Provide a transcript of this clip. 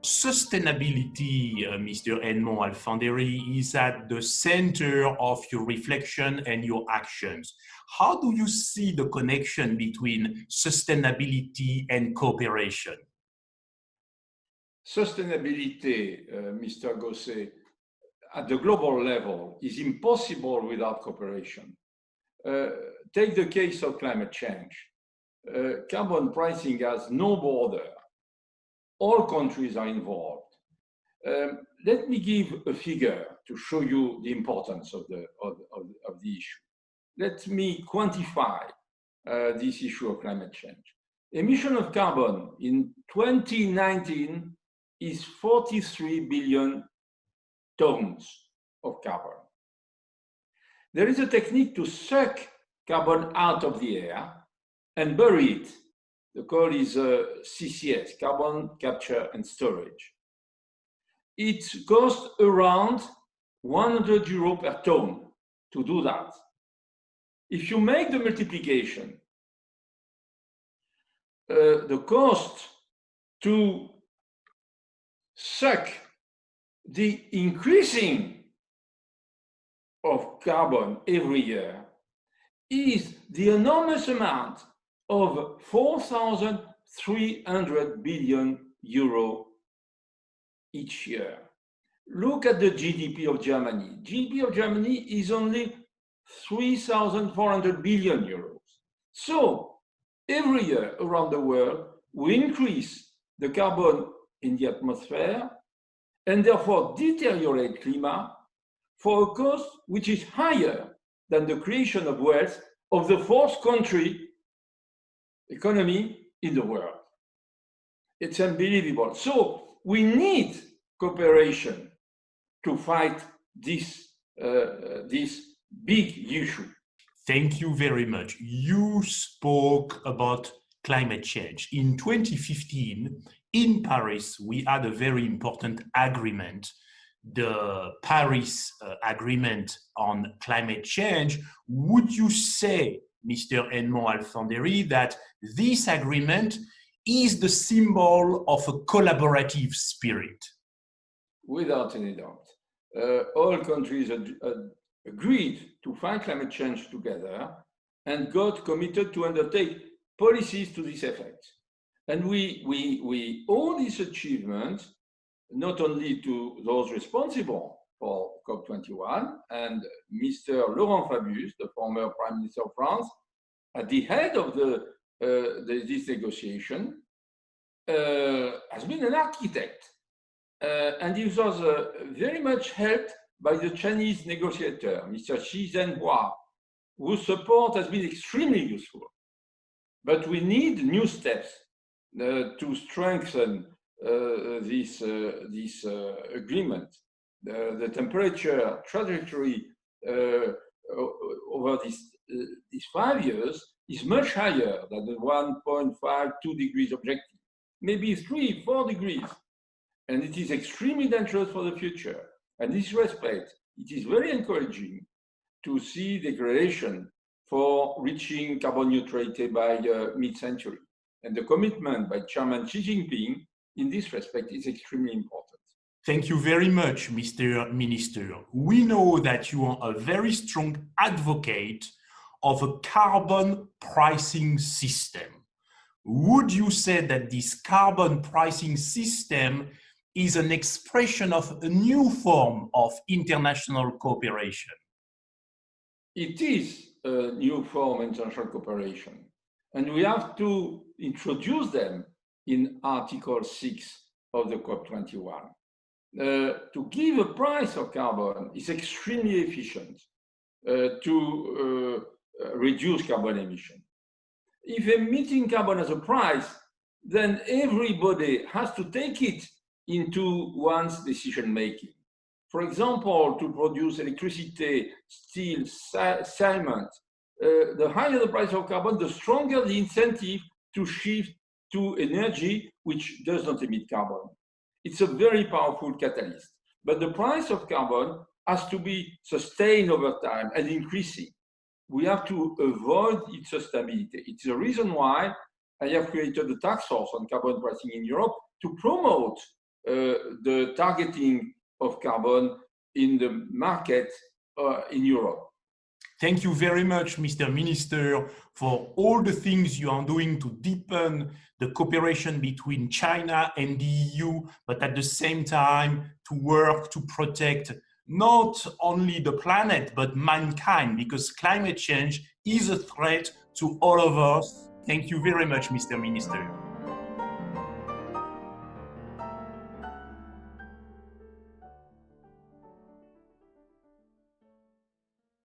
sustainability, Mr. Edmond Alphandéry, is at the center of your reflection and your actions. How do you see the connection between sustainability and cooperation? Sustainability, Mr. Gosset, at the global level is impossible without cooperation. Take the case of climate change. Carbon pricing has no border. All countries are involved. Let me give a figure to show you the importance of the issue. Let me quantify this issue of climate change. Emission of carbon in 2019 is 43 billion tons of carbon. There is a technique to suck carbon out of the air and bury it. The call is CCS, carbon capture and storage. It costs around 100 euros per ton to do that. If you make the multiplication, the cost to suck the increasing of carbon every year is the enormous amount of 4,300 billion euro each year. Look at the GDP of Germany. GDP of Germany is only 3,400 billion euros. So every year around the world, we increase the carbon in the atmosphere and therefore deteriorate climate for a cost which is higher than the creation of wealth of the fourth country economy in the world. It's unbelievable. So we need cooperation to fight this big issue. Thank you very much. You spoke about climate change. In 2015, in Paris, we had a very important agreement, the Paris Agreement on Climate Change. Would you say, Mr. Edmond Alphandéry, that this agreement is the symbol of a collaborative spirit? Without any doubt. All countries agreed to fight climate change together and got committed to undertake policies to this effect. And we owe this achievement not only to those responsible for COP21 and Mr. Laurent Fabius, the former Prime Minister of France, at the head of this negotiation, has been an architect. And he was very much helped by the Chinese negotiator, Mr. Xi Zhenhua, whose support has been extremely useful. But we need new steps to strengthen this agreement. The temperature trajectory over these 5 years is much higher than the 1.5, 2 degrees objective, maybe 3, 4 degrees. And it is extremely dangerous for the future. And in this respect, it is very encouraging to see declaration for reaching carbon neutrality by mid-century. And the commitment by Chairman Xi Jinping in this respect is extremely important. Thank you very much, Mr. Minister. We know that you are a very strong advocate of a carbon pricing system. Would you say that this carbon pricing system is an expression of a new form of international cooperation? It is a new form of international cooperation, and we have to introduce them in Article 6 of the COP21. To give a price of carbon is extremely efficient to reduce carbon emission. If emitting carbon as a price, then everybody has to take it into one's decision-making. For example, to produce electricity, steel, cement, the higher the price of carbon, the stronger the incentive to shift to energy which does not emit carbon. It's a very powerful catalyst. But the price of carbon has to be sustained over time and increasing. We have to avoid its sustainability. It's the reason why I have created a task force on carbon pricing in Europe to promote the targeting of carbon in the market in Europe. Thank you very much, Mr. Minister, for all the things you are doing to deepen the cooperation between China and the EU, but at the same time to work to protect not only the planet, but mankind, because climate change is a threat to all of us. Thank you very much, Mr. Minister.